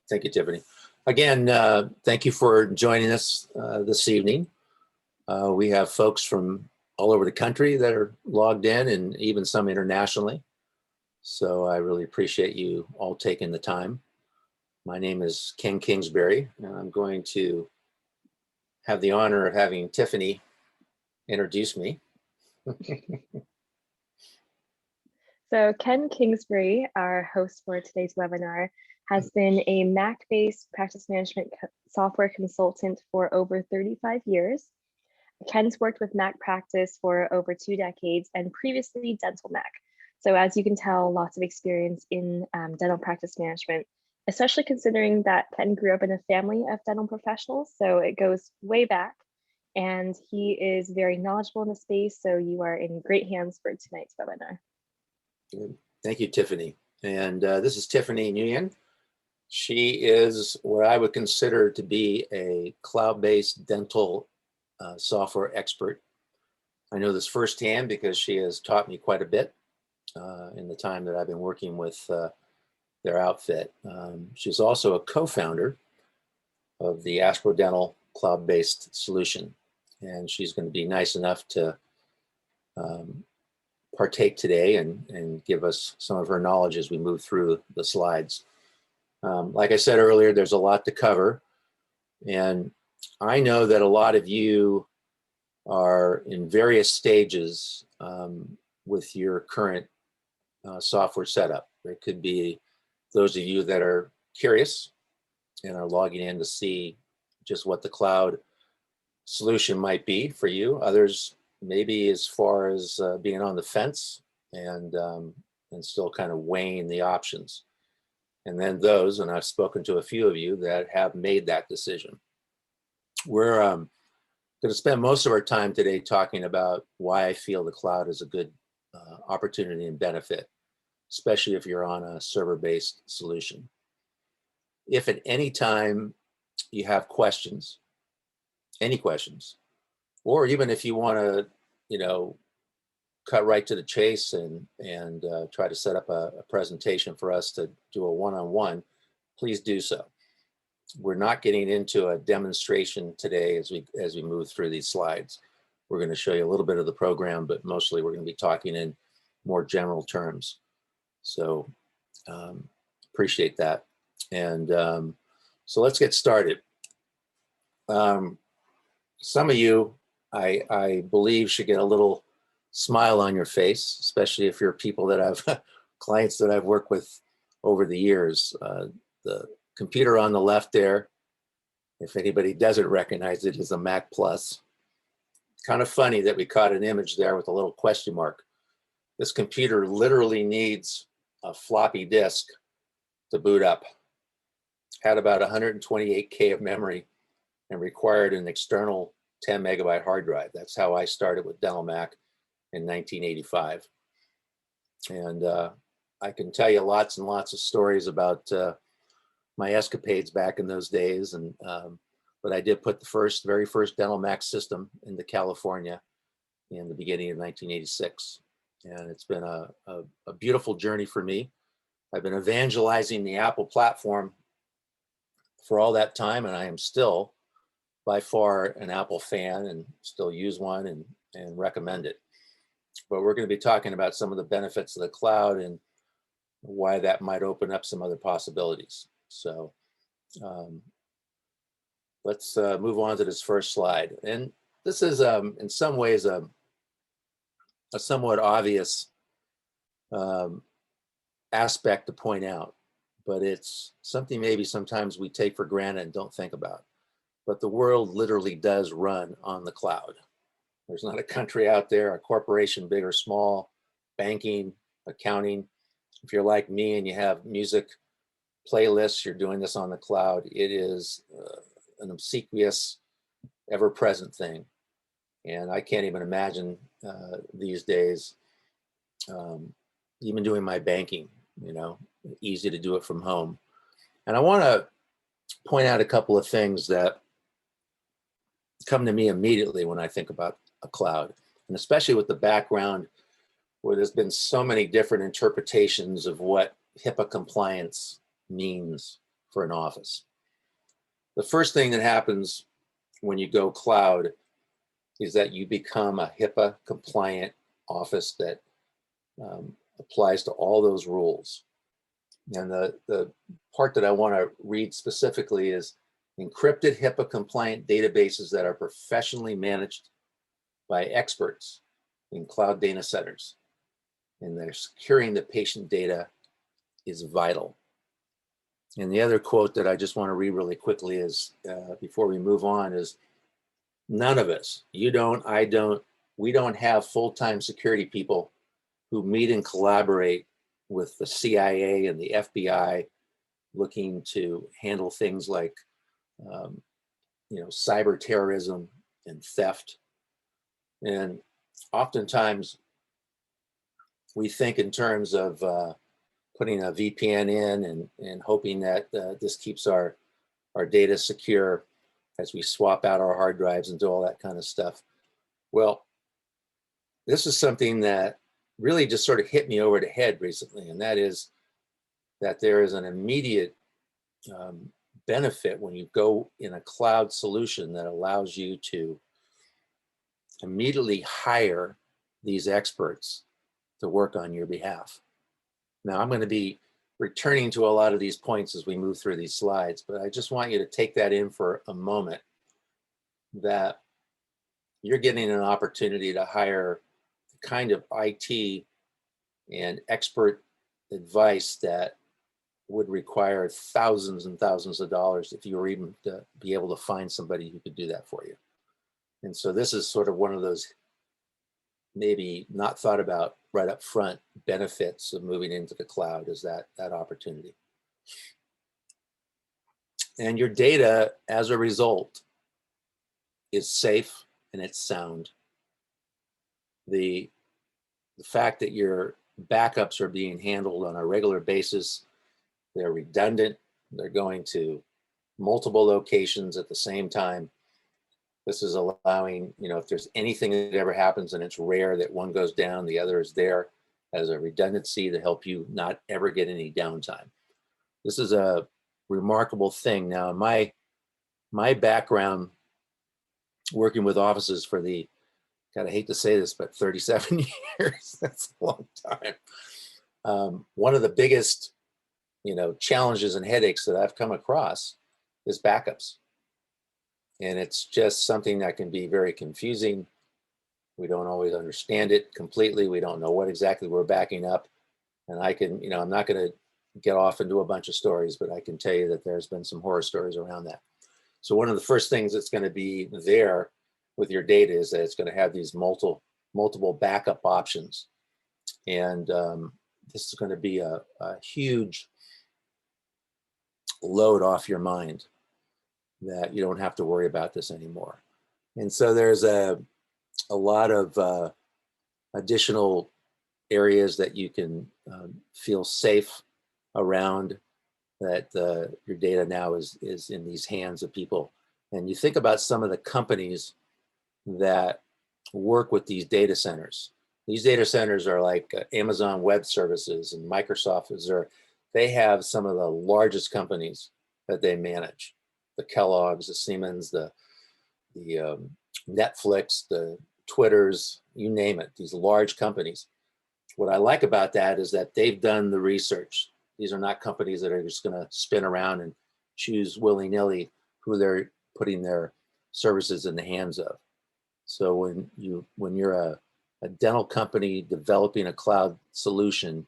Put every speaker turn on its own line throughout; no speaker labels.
Thank you, Tiffany. Again, thank you for joining us this evening. We have folks from all over the country that are logged in and even some internationally. So I really appreciate you all taking the time. My name is Ken Kingsbury, and I'm going to have the honor of having Tiffany introduce me.
So Ken Kingsbury, our host for today's webinar, has been a Mac-based practice management software consultant for over 35 years. Ken's worked with Mac practice for over 2 decades and previously Dental Mac. So as you can tell, lots of experience in dental practice management, especially considering that Ken grew up in a family of dental professionals. So it goes way back, and he is very knowledgeable in the space. So you are in great hands for tonight's webinar.
Thank you, Tiffany. And this is Tiffany Nguyen. She is what I would consider to be a cloud-based dental software expert. I know this firsthand because she has taught me quite a bit in the time that I've been working with their outfit. She's also a co-founder of the Astro Dental cloud-based solution. And she's going to be nice enough to partake today and give us some of her knowledge as we move through the slides. Like I said earlier, there's a lot to cover. And I know that a lot of you are in various stages with your current software setup. There could be those of you that are curious and are logging in to see just what the cloud solution might be for you. Others maybe as far as being on the fence and still kind of weighing the options. And then those, and I've spoken to a few of you that have made that decision. We're going to spend most of our time today talking about why I feel the cloud is a good opportunity and benefit, especially if you're on a server-based solution. If at any time you have questions, any questions, or even if you want to, cut right to the chase and try to set up a presentation for us to do a one-on-one, please do so. We're not getting into a demonstration today as we move through these slides. We're going to show you a little bit of the program, but mostly we're going to be talking in more general terms. So appreciate that. And so let's get started. Some of you, I believe, should get a little smile on your face, especially if you're people that I've clients that I've worked with over the years. The computer on the left there, if anybody doesn't recognize it, is a Mac Plus. Kind of funny that we caught an image there with a little question mark. This computer literally needs a floppy disk to boot up. Had about 128K of memory and required an external 10 megabyte hard drive. That's how I started with Dell Mac in 1985. And I can tell you lots and lots of stories about my escapades back in those days. And but I did put the very first Dental Mac system into California in the beginning of 1986. And it's been a beautiful journey for me. I've been evangelizing the Apple platform for all that time, and I am still by far an Apple fan and still use one and recommend it. But we're going to be talking about some of the benefits of the cloud and why that might open up some other possibilities. So let's move on to this first slide. And this is in some ways a somewhat obvious aspect to point out, but it's something maybe sometimes we take for granted and don't think about. But the world literally does run on the cloud. There's not a country out there, a corporation, big or small, banking, accounting. If you're like me and you have music playlists, you're doing this on the cloud. It is an obsequious, ever-present thing. And I can't even imagine these days, even doing my banking, easy to do it from home. And I want to point out a couple of things that come to me immediately when I think about a cloud, and especially with the background where there's been so many different interpretations of what HIPAA compliance means for an office. The first thing that happens when you go cloud is that you become a HIPAA compliant office that applies to all those rules. And the part that I want to read specifically is encrypted HIPAA compliant databases that are professionally managed by experts in cloud data centers. And they're securing the patient data is vital. And the other quote that I just want to read really quickly is, before we move on, is none of us, you don't, I don't, we don't have full-time security people who meet and collaborate with the CIA and the FBI looking to handle things like, cyber terrorism and theft. And oftentimes we think in terms of putting a VPN in and hoping that this keeps our data secure as we swap out our hard drives and do all that kind of stuff. Well, this is something that really just sort of hit me over the head recently, and that is that there is an immediate benefit when you go in a cloud solution that allows you to immediately hire these experts to work on your behalf. Now, I'm going to be returning to a lot of these points as we move through these slides, but I just want you to take that in for a moment, that you're getting an opportunity to hire the kind of IT and expert advice that would require thousands and thousands of dollars if you were even to be able to find somebody who could do that for you. And so this is sort of one of those maybe not thought about right up front benefits of moving into the cloud, is that opportunity. And your data, as a result, is safe and it's sound. The fact that your backups are being handled on a regular basis, they're redundant, they're going to multiple locations at the same time. This is allowing, if there's anything that ever happens, and it's rare that one goes down, the other is there as a redundancy to help you not ever get any downtime. This is a remarkable thing. Now, my background working with offices for the, God, I hate to say this, but 37 years, that's a long time. One of the biggest, challenges and headaches that I've come across is backups. And it's just something that can be very confusing. We don't always understand it completely. We don't know what exactly we're backing up. And I can, I'm not going to get off into a bunch of stories, but I can tell you that there's been some horror stories around that. So one of the first things that's going to be there with your data is that it's going to have these multiple backup options. And this is going to be a huge load off your mind, that you don't have to worry about this anymore. And so there's a lot of additional areas that you can feel safe around, that your data now is in these hands of people. And you think about some of the companies that work with these data centers. These data centers are like Amazon Web Services and Microsoft Azure. They have some of the largest companies that they manage. The Kellogg's, the Siemens, the Netflix, the Twitters, you name it, these large companies. What I like about that is that they've done the research. These are not companies that are just going to spin around and choose willy-nilly who they're putting their services in the hands of. So when you're a dental company developing a cloud solution,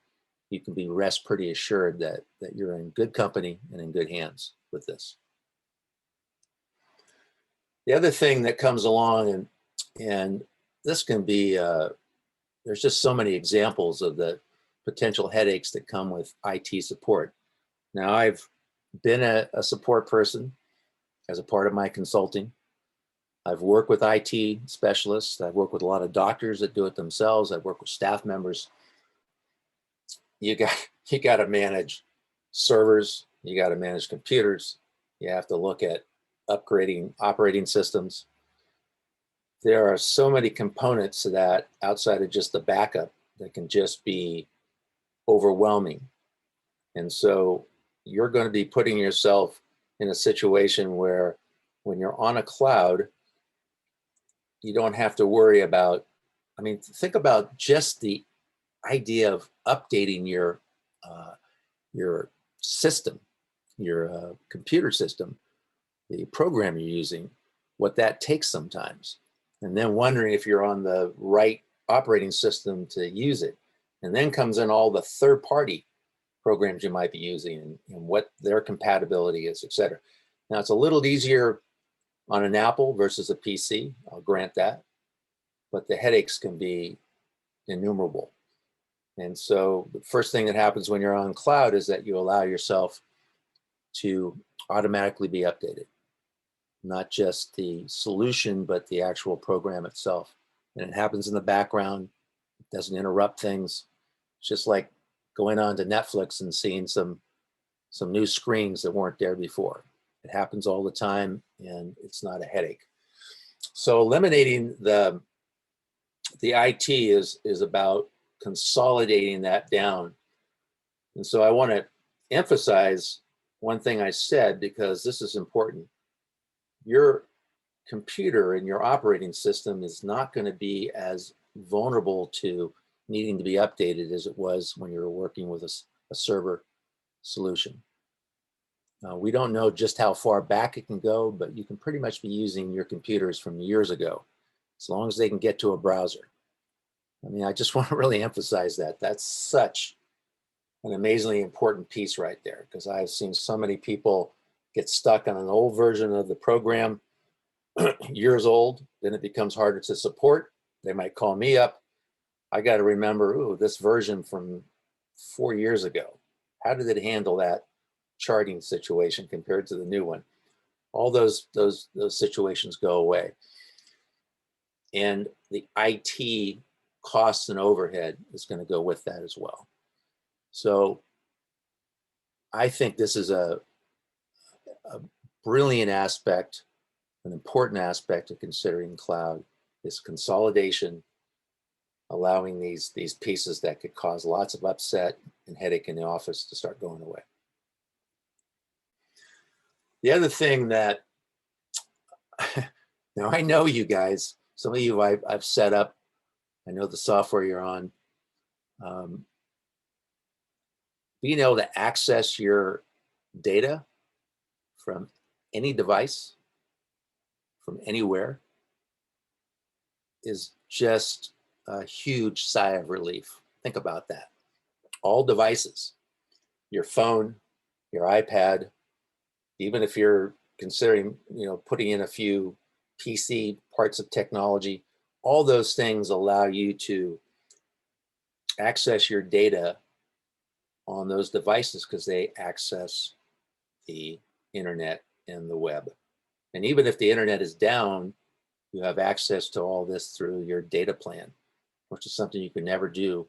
you can rest pretty assured that you're in good company and in good hands with this. The other thing that comes along, and this can be, there's just so many examples of the potential headaches that come with IT support. Now, I've been a support person as a part of my consulting. I've worked with IT specialists. I've worked with a lot of doctors that do it themselves. I've worked with staff members. You got to manage servers. You got to manage computers. You have to look at upgrading operating systems. There are so many components to that outside of just the backup that can just be overwhelming. And so you're going to be putting yourself in a situation where when you're on a cloud, you don't have to worry about, I mean, think about just the idea of updating your system, your computer system, the program you're using, what that takes sometimes, and then wondering if you're on the right operating system to use it. And then comes in all the third-party programs you might be using and what their compatibility is, et cetera. Now, it's a little easier on an Apple versus a PC, I'll grant that, but the headaches can be innumerable. And so the first thing that happens when you're on cloud is that you allow yourself to automatically be updated, not just the solution, but the actual program itself. And it happens in the background, it doesn't interrupt things. It's just like going on to Netflix and seeing some new screens that weren't there before. It happens all the time, and it's not a headache. So eliminating the IT is about consolidating that down. And so I want to emphasize one thing I said, because this is important. Your computer and your operating system is not going to be as vulnerable to needing to be updated as it was when you were working with a server solution. We don't know just how far back it can go, but you can pretty much be using your computers from years ago, as long as they can get to a browser. I mean, I just want to really emphasize that. That's such an amazingly important piece right there, because I've seen so many people get stuck on an old version of the program, years old, then it becomes harder to support. They might call me up. I got to remember, ooh, this version from 4 years ago, how did it handle that charting situation compared to the new one? All those situations go away. And the IT costs and overhead is going to go with that as well. So I think this is a brilliant aspect, an important aspect of considering cloud, is consolidation, allowing these pieces that could cause lots of upset and headache in the office to start going away. The other thing that, now I know you guys, some of you I've set up, I know the software you're on. Being able to access your data from any device, from anywhere, is just a huge sigh of relief. Think about that. All devices, your phone, your iPad, even if you're considering, putting in a few PC parts of technology, all those things allow you to access your data on those devices because they access the internet and the web. And even if the internet is down, you have access to all this through your data plan, which is something you could never do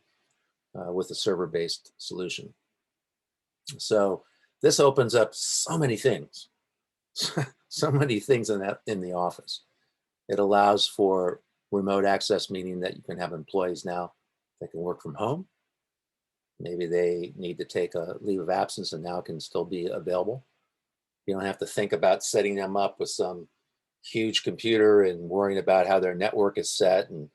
with a server-based solution. So this opens up so many things, so many things in the office. It allows for remote access, meaning that you can have employees now that can work from home. Maybe they need to take a leave of absence and now can still be available. You don't have to think about setting them up with some huge computer and worrying about how their network is set and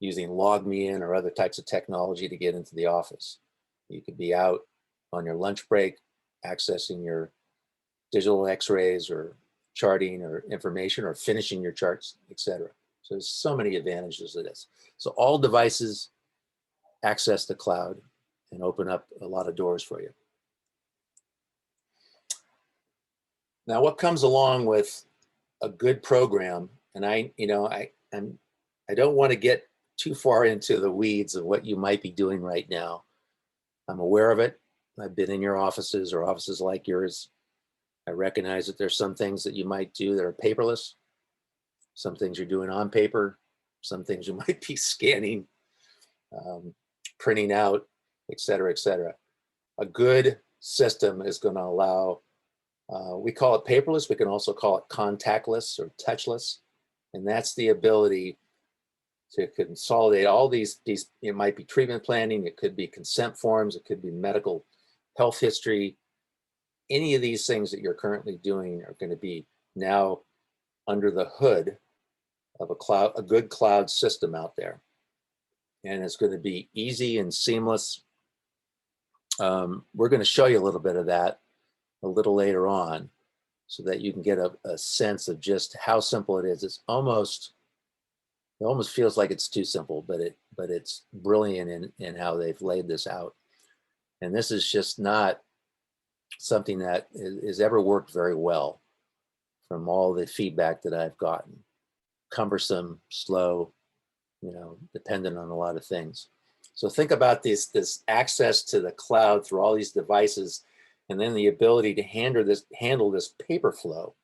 using LogMeIn or other types of technology to get into the office. You could be out on your lunch break, accessing your digital x-rays or charting or information or finishing your charts, etc. So there's so many advantages to this. So all devices access the cloud and open up a lot of doors for you. Now, what comes along with a good program, and I don't want to get too far into the weeds of what you might be doing right now. I'm aware of it. I've been in your offices or offices like yours. I recognize that there's some things that you might do that are paperless, some things you're doing on paper, some things you might be scanning, printing out, et cetera, et cetera. A good system is going to allow, we call it paperless, we can also call it contactless or touchless, and that's the ability to consolidate all these, it might be treatment planning, it could be consent forms, it could be medical health history, any of these things that you're currently doing are going to be now under the hood of a good cloud system out there. And it's going to be easy and seamless. We're going to show you a little bit of that a little later on so that you can get a sense of just how simple it is. It almost feels like it's too simple, but it's brilliant in how they've laid this out. And this is just not something that has ever worked very well from all the feedback that I've gotten. Cumbersome, slow, dependent on a lot of things. So think about this access to the cloud through all these devices, and then the ability to handle this paper flow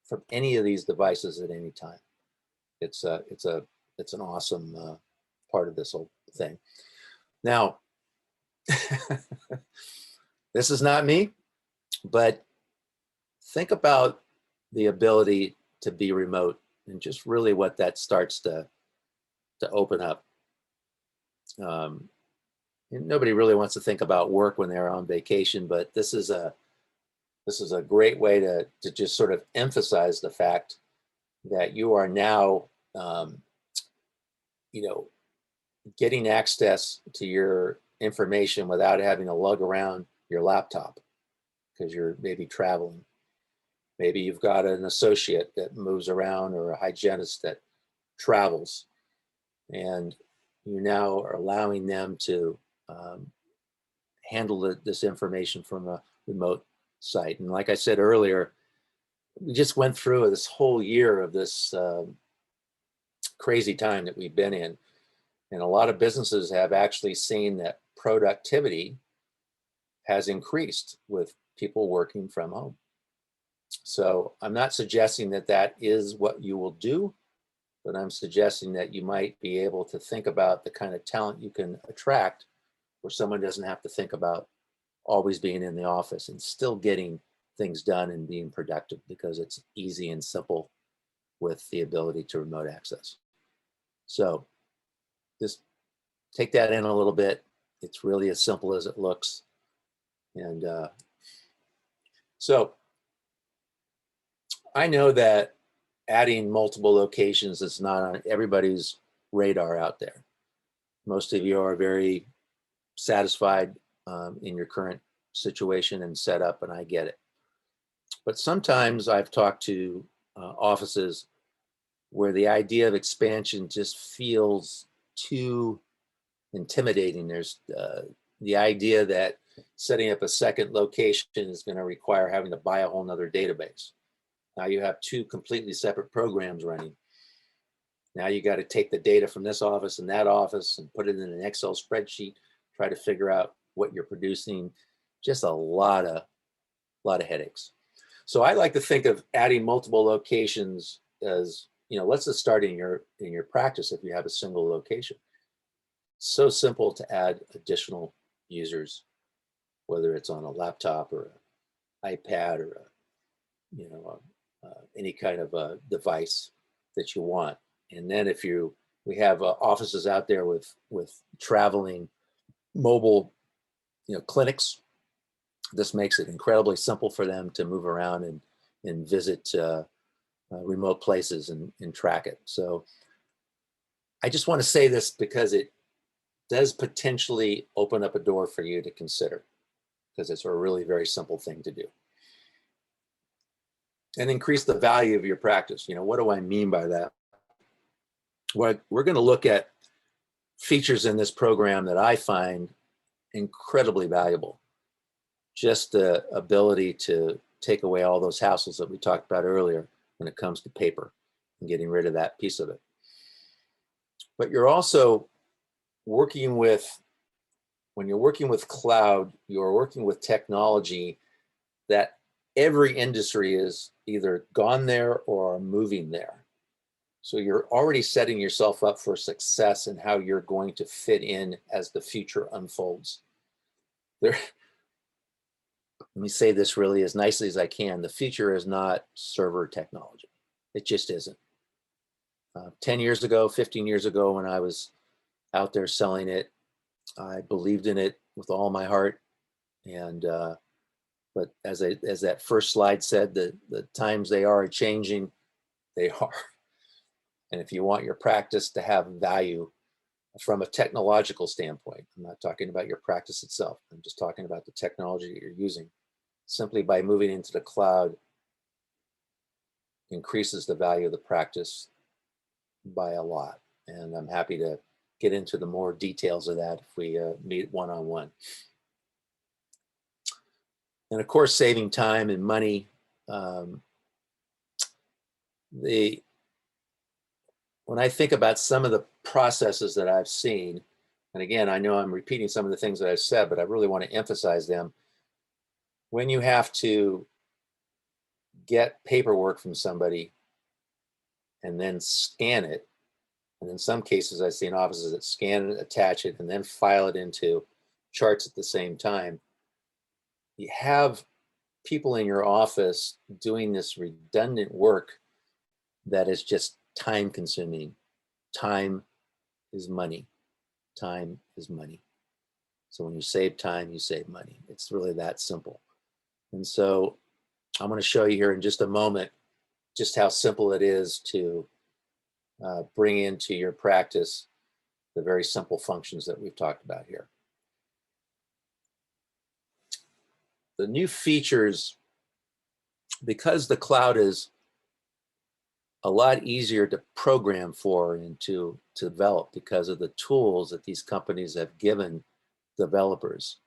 from any of these devices at any time. It's an awesome part of this whole thing. Now, this is not me, but think about the ability to be remote and just really what that starts to open up. Nobody really wants to think about work when they're on vacation, but this is a great way to just sort of emphasize the fact that you are now, getting access to your information without having to lug around your laptop because you're maybe traveling. Maybe you've got an associate that moves around or a hygienist that travels, and you now are allowing them to handle this information from a remote site. And like I said earlier, we just went through this whole year of this crazy time that we've been in. And a lot of businesses have actually seen that productivity has increased with people working from home. So I'm not suggesting that that is what you will do, but I'm suggesting that you might be able to think about the kind of talent you can attract where someone doesn't have to think about always being in the office and still getting things done and being productive because it's easy and simple with the ability to remote access. So just take that in a little bit. It's really as simple as it looks. And so I know that adding multiple locations is not on everybody's radar out there. Most of you are very satisfied in your current situation and setup, and I get it. But sometimes I've talked to offices where the idea of expansion just feels too intimidating. There's the idea that setting up a second location is going to require having to buy a whole nother database. Now you have two completely separate programs running. Now you got to take the data from this office and that office and put it in an Excel spreadsheet, try to figure out what you're producing. Just a lot of headaches. So I like to think of adding multiple locations as, let's just start in your practice if you have a single location. So simple to add additional users, whether it's on a laptop or an iPad or any kind of a device that you want. And then we have offices out there with traveling mobile, clinics. This makes it incredibly simple for them to move around and visit remote places and track it. So I just want to say this because it does potentially open up a door for you to consider, because it's a really very simple thing to do. And increase the value of your practice. What do I mean by that? Well, we're going to look at features in this program that I find incredibly valuable. Just the ability to take away all those hassles that we talked about earlier when it comes to paper and getting rid of that piece of it. But you're also working with, when you're working with cloud, you're working with technology that every industry is either gone there or are moving there. So you're already setting yourself up for success in how you're going to fit in as the future unfolds. Let me say this really as nicely as I can. The future is not server technology. It just isn't. 10 years ago, 15 years ago, when I was out there selling it, I believed in it with all my heart. And But as that first slide said, the times they are changing, they are. And if you want your practice to have value from a technological standpoint, I'm not talking about your practice itself, I'm just talking about the technology that you're using. Simply by moving into the cloud increases the value of the practice by a lot. And I'm happy to get into the more details of that if we meet one-on-one. And of course, saving time and money. When I think about some of the processes that I've seen, and again, I know I'm repeating some of the things that I've said, but I really want to emphasize them. When you have to get paperwork from somebody and then scan it, and in some cases I've seen offices that scan it, attach it, and then file it into charts at the same time, you have people in your office doing this redundant work that is just time consuming. Time is money. Time is money. So when you save time, you save money. It's really that simple. And so I'm going to show you here in just a moment just how simple it is to bring into your practice the very simple functions that we've talked about here. The new features, because the cloud is a lot easier to program for and to develop because of the tools that these companies have given developers,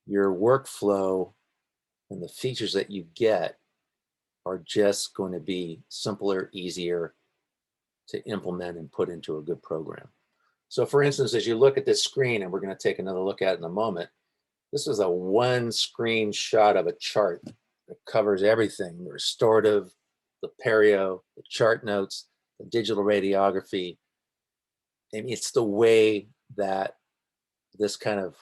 your workflow and the features that you get are just going to be simpler, easier to implement and put into a good program. So for instance, as you look at this screen, and we're going to take another look at it in a moment, this is a one screen shot of a chart that covers everything: the restorative, the perio, the chart notes, the digital radiography. And it's the way that this kind of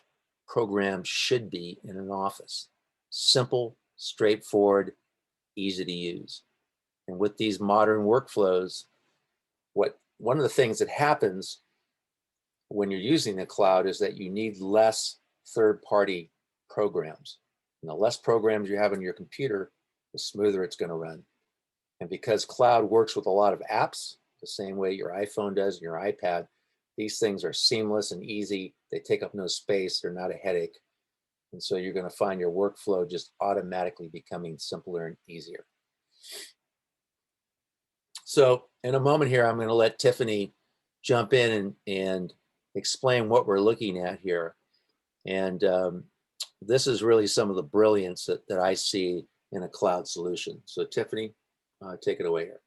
program should be in an office. Simple, straightforward, easy to use. And with these modern workflows, one of the things that happens when you're using the cloud is that you need less third-party programs. And the less programs you have on your computer, the smoother it's going to run. And because cloud works with a lot of apps, the same way your iPhone does and your iPad, these things are seamless and easy. They take up no space. They're not a headache. And so you're going to find your workflow just automatically becoming simpler and easier. So in a moment here, I'm going to let Tiffany jump in and explain what we're looking at here. And this is really some of the brilliance that I see in a cloud solution. So Tiffany, take it away here.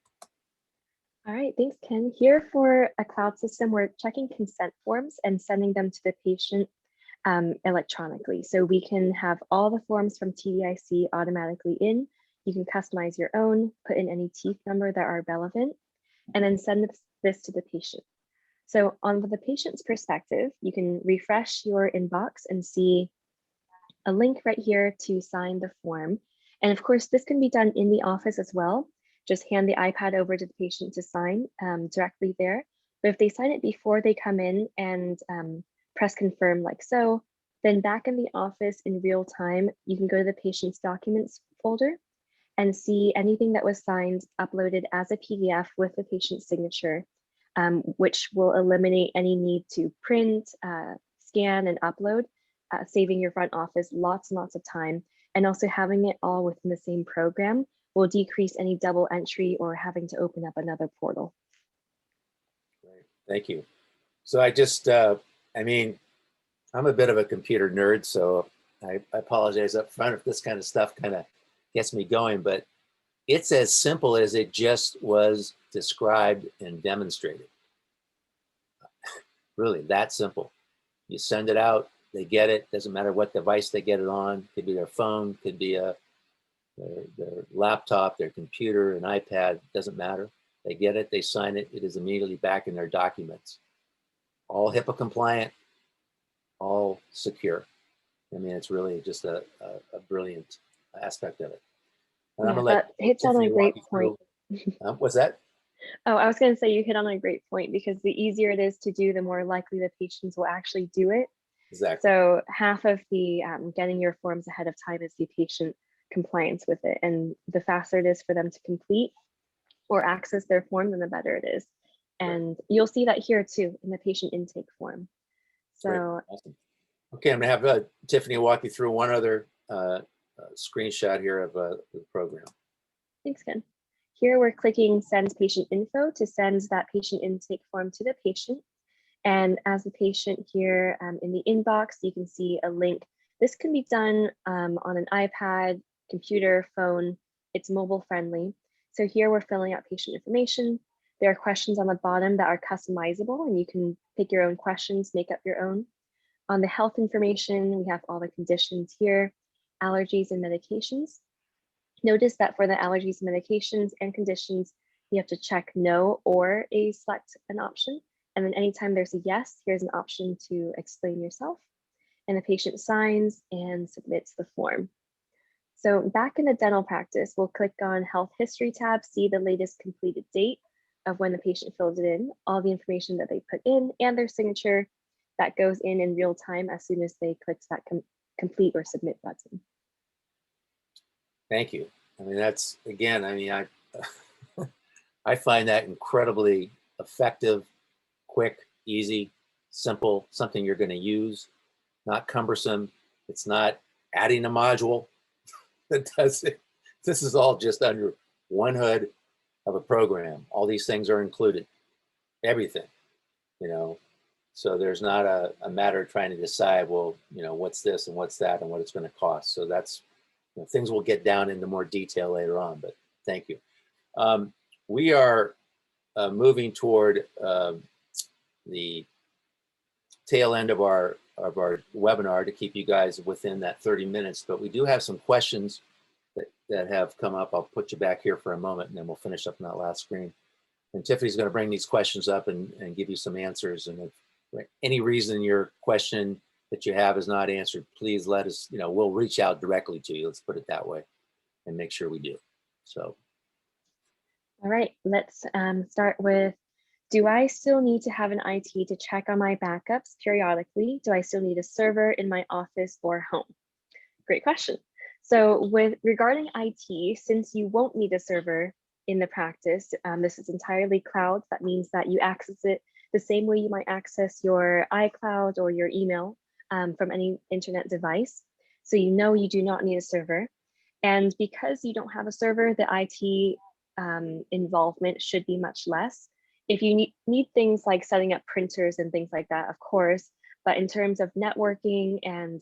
All right, thanks, Ken. Here for a cloud system, we're checking consent forms and sending them to the patient electronically. So we can have all the forms from TDIC automatically in. You can customize your own, put in any teeth number that are relevant, and then send this to the patient. So on the patient's perspective, you can refresh your inbox and see a link right here to sign the form. And of course, this can be done in the office as well. Just hand the iPad over to the patient to sign directly there. But if they sign it before they come in and press confirm like so, then back in the office in real time, you can go to the patient's documents folder and see anything that was signed uploaded as a PDF with the patient's signature, which will eliminate any need to print, scan, and upload, saving your front office lots and lots of time. And also having it all within the same program will decrease any double entry or having to open up another portal.
Great. Thank you. So I just, I mean, I'm a bit of a computer nerd, so I apologize up front if this kind of stuff kind of gets me going, but it's as simple as it just was described and demonstrated. Really, that simple. You send it out, they get it, doesn't matter what device they get it on, could be their phone, could be their laptop, their computer, an iPad, doesn't matter. They get it, they sign it, it is immediately back in their documents. All HIPAA compliant, all secure. I mean, it's really just a brilliant aspect of it. And I'm gonna let
hits on a great point.
What's that?
Oh, I was going to say you hit on a great point, because the easier it is to do, the more likely the patients will actually do it.
Exactly.
So half of the getting your forms ahead of time is the patient compliance with it. And the faster it is for them to complete or access their form, then the better it is.
Great.
And you'll see that here too in the patient intake form.
Great.
So
Awesome. Okay, I'm gonna have Tiffany walk you through one other screenshot here of the program.
thanks, Ken. Here we're clicking send patient info to send that patient intake form to the patient. And as the patient here in the inbox, you can see a link. This can be done on an iPad, computer, phone. It's mobile friendly. So here we're filling out patient information. There are questions on the bottom that are customizable, and you can pick your own questions, make up your own. On the health information, we have all the conditions here, allergies and medications. Notice that for the allergies, medications, and conditions, you have to check no or select an option. And then anytime there's a yes, here's an option to explain yourself. And the patient signs and submits the form. So back in the dental practice, we'll click on Health History tab, see the latest completed date of when the patient filled it in, all the information that they put in, and their signature that goes in real time as soon as they click that complete or submit button.
Thank you. I mean, that's, again, I mean, I find that incredibly effective, quick, easy, simple, something you're going to use, not cumbersome. It's not adding a module that does it. This is all just under one hood of a program. All these things are included, everything, you know. So there's not a matter of trying to decide, well, you know, what's this and what's that and what it's going to cost. So that's, you know, things we'll get down into more detail later on, but thank you. We are moving toward the tail end of our webinar to keep you guys within that 30 minutes, but we do have some questions that have come up. I'll put you back here for a moment and then we'll finish up on that last screen. And Tiffany's going to bring these questions up and give you some answers. And if any reason your question that you have is not answered, please let us, you know, we'll reach out directly to you. Let's put it that way and make sure we do. So.
All right, let's start with, do I still need to have an IT to check on my backups periodically? Do I still need a server in my office or home? Great question. So regarding IT, since you won't need a server in the practice, this is entirely cloud. That means that you access it the same way you might access your iCloud or your email from any internet device. So you know you do not need a server. And because you don't have a server, the IT involvement should be much less. If you need things like setting up printers and things like that, of course, but in terms of networking and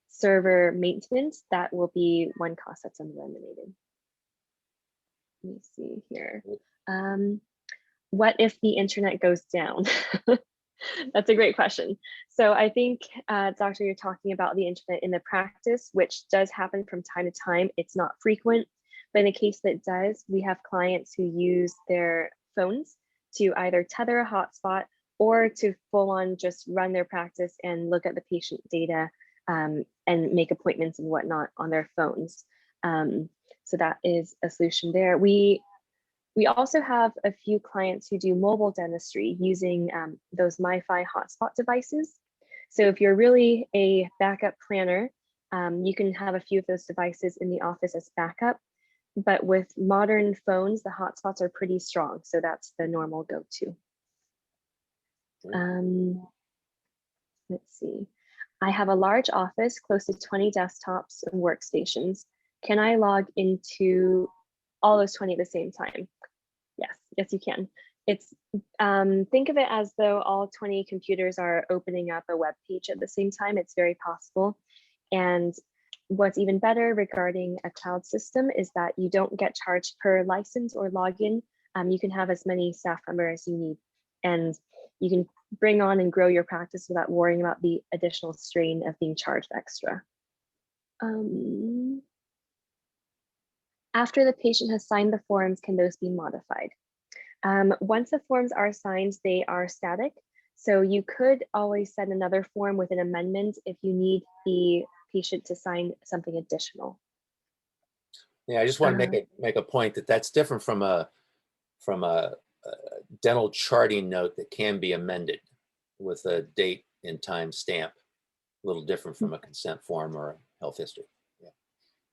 server maintenance, that will be one cost that's eliminated. Let me see here. What if the internet goes down? That's a great question. So I think, Doctor, you're talking about the internet in the practice, which does happen from time to time. It's not frequent, but in the case that it does, we have clients who use their phones to either tether a hotspot or to full on just run their practice and look at the patient data and make appointments and whatnot on their phones. So that is a solution there. We also have a few clients who do mobile dentistry using those MiFi hotspot devices. So if you're really a backup planner, you can have a few of those devices in the office as backup. But with modern phones, the hotspots are pretty strong. So that's the normal go-to. Let's see. I have a large office, close to 20 desktops and workstations. Can I log into all those 20 at the same time? Yes, you can. It's think of it as though all 20 computers are opening up a web page at the same time. It's very possible. And what's even better regarding a cloud system is that you don't get charged per license or login. You can have as many staff members as you need, and you can bring on and grow your practice without worrying about the additional strain of being charged extra. After the patient has signed the forms, can those be modified? Once the forms are signed, they are static. So you could always send another form with an amendment if you need the patient to sign something additional.
Yeah, I just want to make a point that that's different from a dental charting note that can be amended with a date and time stamp. little different from a consent form or a health history.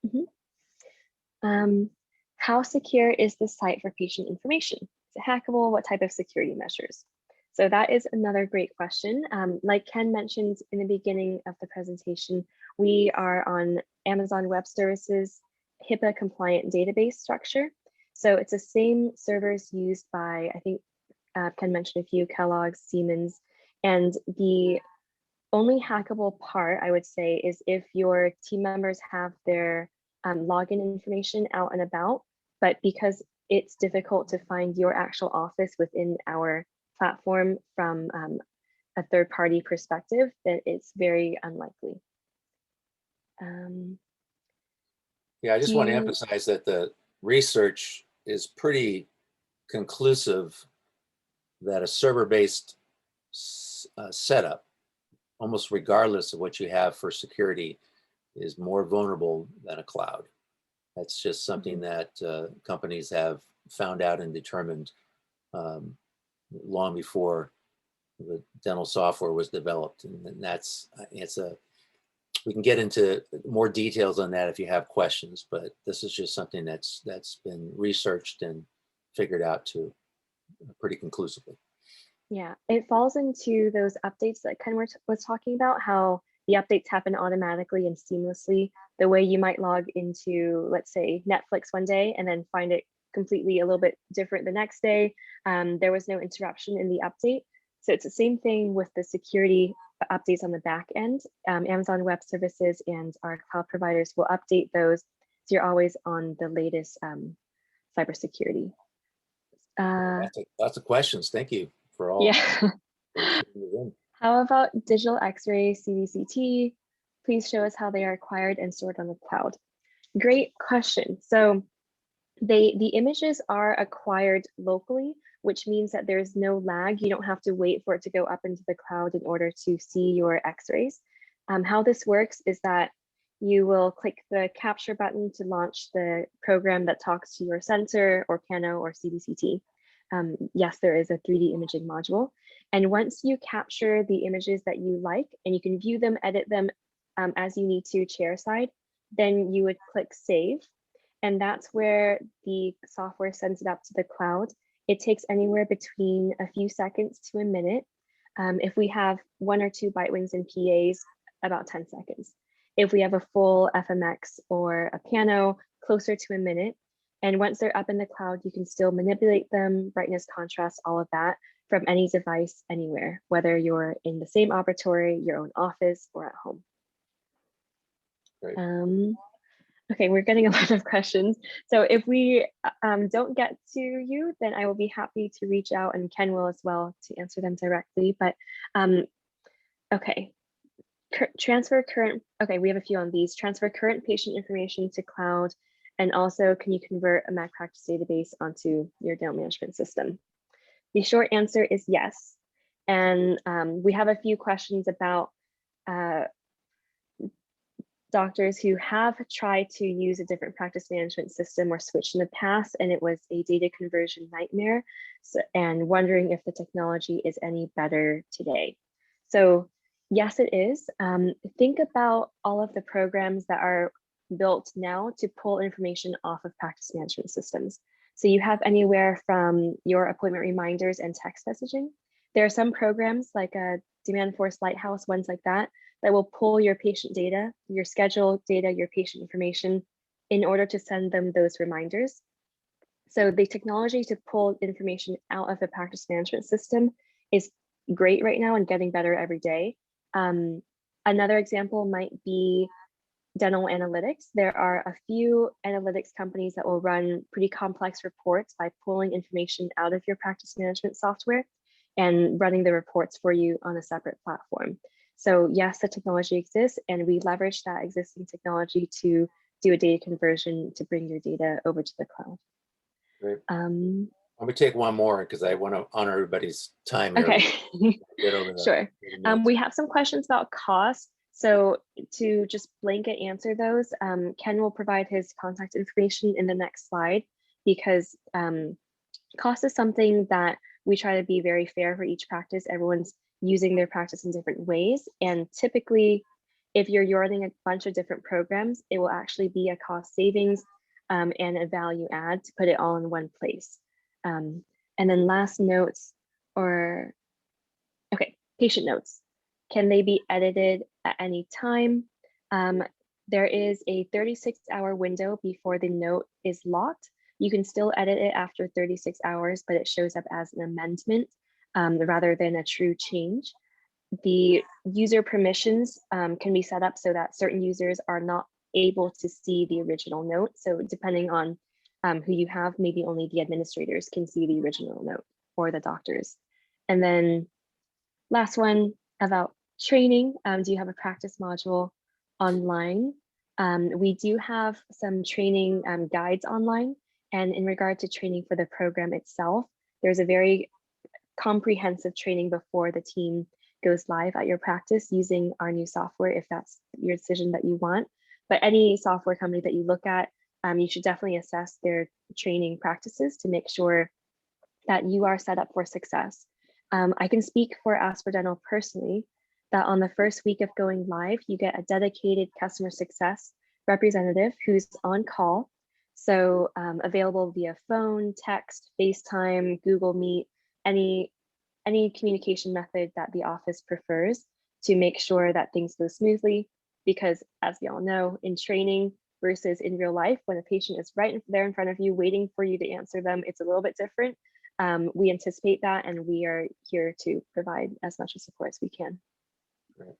Mhm. How secure is the site for patient information? Is it hackable? What type of security measures? So that is another great question. Like Ken mentioned in the beginning of the presentation, we are on Amazon Web Services HIPAA compliant database structure. So it's the same servers used by, I think Ken mentioned a few, Kellogg's, Siemens, and the only hackable part I would say is if your team members have their login information out and about, but because it's difficult to find your actual office within our platform from a third-party perspective, then it's very unlikely.
Yeah, I just want to emphasize that the research is pretty conclusive that a server-based setup, almost regardless of what you have for security, is more vulnerable than a cloud. That's just something that companies have found out and determined long before the dental software was developed. And that's, we can get into more details on that if you have questions, but this is just something that's been researched and figured out to pretty conclusively.
Yeah, it falls into those updates that Ken was talking about, how the updates happen automatically and seamlessly, the way you might log into, let's say, Netflix one day and then find it completely a little bit different the next day. There was no interruption in the update. So it's the same thing with the security updates on the back end. Amazon Web Services and our cloud providers will update those, so you're always on the latest cybersecurity.
Lots of questions. Thank you for all.
Yeah. How about digital X-ray, CBCT? Please show us how they are acquired and stored on the cloud. Great question. So the images are acquired locally, which means that there's no lag. You don't have to wait for it to go up into the cloud in order to see your X-rays. How this works is that you will click the capture button to launch the program that talks to your sensor or Pano or CBCT. Yes, there is a 3D imaging module. And once you capture the images that you like, and you can view them, edit them as you need to chairside, then you would click save. And that's where the software sends it up to the cloud. It takes anywhere between a few seconds to a minute. If we have 1 or 2 bite wings and PAs, about 10 seconds. If we have a full FMX or a Pano, closer to a minute. And once they're up in the cloud, you can still manipulate them, brightness, contrast, all of that from any device anywhere, whether you're in the same operatory, your own office, or at home.
Great.
Okay, we're getting a lot of questions. So if we don't get to you, then I will be happy to reach out, and Ken will as well, to answer them directly. But okay, transfer current, okay, we have a few on these. Transfer current patient information to cloud, and also can you convert a Mac practice database onto your dental management system? The short answer is yes. And we have a few questions about doctors who have tried to use a different practice management system or switched in the past, and it was a data conversion nightmare, and wondering if the technology is any better today. So yes, it is. Think about all of the programs that are built now to pull information off of practice management systems. So you have anywhere from your appointment reminders and text messaging. There are some programs like a Demand Force Lighthouse, ones like that, that will pull your patient data, your schedule data, your patient information in order to send them those reminders. So the technology to pull information out of the practice management system is great right now and getting better every day. Another example might be dental analytics. There are a few analytics companies that will run pretty complex reports by pulling information out of your practice management software and running the reports for you on a separate platform. So yes, the technology exists, and we leverage that existing technology to do a data conversion to bring your data over to the cloud.
Great. Let me take one more because I want to honor everybody's time here.
Okay,
Get over the
sure. We have some questions about cost. So to just blanket answer those, Ken will provide his contact information in the next slide, because cost is something that we try to be very fair for each practice. Everyone's using their practice in different ways. And typically If you're running a bunch of different programs, it will actually be a cost savings and a value add to put it all in one place. And then last notes or, okay, patient notes. Can they be edited at any time? There is a 36-hour window before the note is locked. You can still edit it after 36 hours, but it shows up as an amendment rather than a true change. The user permissions can be set up so that certain users are not able to see the original note. So depending on who you have, maybe only the administrators can see the original note or the doctors. And then last one about training. Do you have a practice module online? We do have some training guides online. And in regard to training for the program itself, there's a very comprehensive training before the team goes live at your practice using our new software, if that's your decision that you want. But any software company that you look at, you should definitely assess their training practices to make sure that you are set up for success. I can speak for Asper Dental personally, that on the first week of going live, you get a dedicated customer success representative who's on call. So available via phone, text, FaceTime, Google Meet, any communication method that the office prefers to make sure that things go smoothly. Because as we all know, in training versus in real life, when a patient is right there in front of you, waiting for you to answer them, it's a little bit different. We anticipate that, and we are here to provide as much support as we can.
Great.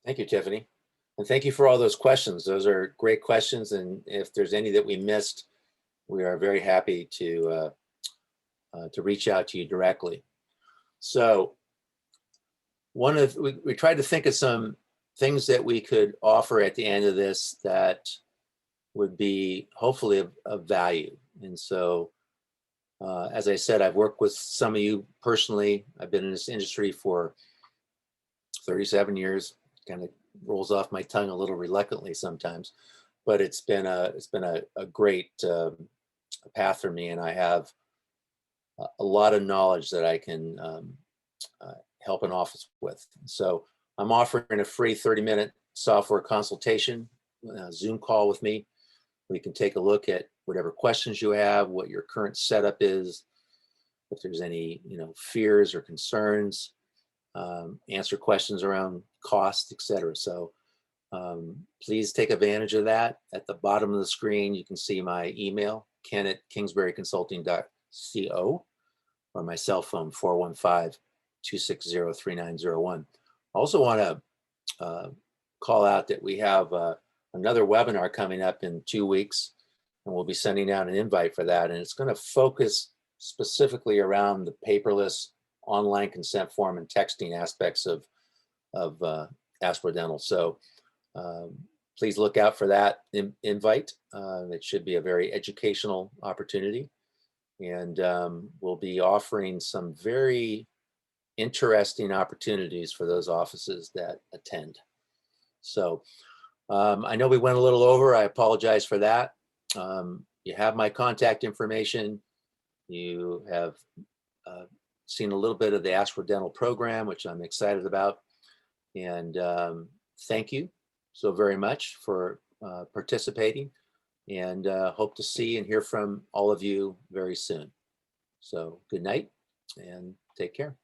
Thank you, Tiffany. And thank you for all those questions. Those are great questions. And if there's any that we missed, we are very happy to reach out to you directly. So we tried to think of some things that we could offer at the end of this that would be hopefully of value. And so, as I said, I've worked with some of you personally. I've been in this industry for 37 years. Kind of rolls off my tongue a little reluctantly sometimes, but it's been a great path for me, and I have a lot of knowledge that I can help an office with. So I'm offering a free 30-minute software consultation, Zoom call with me. We can take a look at whatever questions you have, what your current setup is, if there's any fears or concerns, answer questions around cost, etc. So please take advantage of that. At the bottom of the screen, you can see my email, ken@kingsburyconsulting.co, or my cell phone, 415-260-3901. I also want to call out that we have another webinar coming up in 2 weeks, and we'll be sending out an invite for that. And it's going to focus specifically around the paperless online consent form and texting aspects of Asper Dental. So please look out for that invite. It should be a very educational opportunity. And we'll be offering some very interesting opportunities for those offices that attend. So I know we went a little over. I apologize for that. You have my contact information. You have seen a little bit of the Asper Dental program, which I'm excited about. And thank you so very much for participating, and hope to see and hear from all of you very soon. So good night and take care.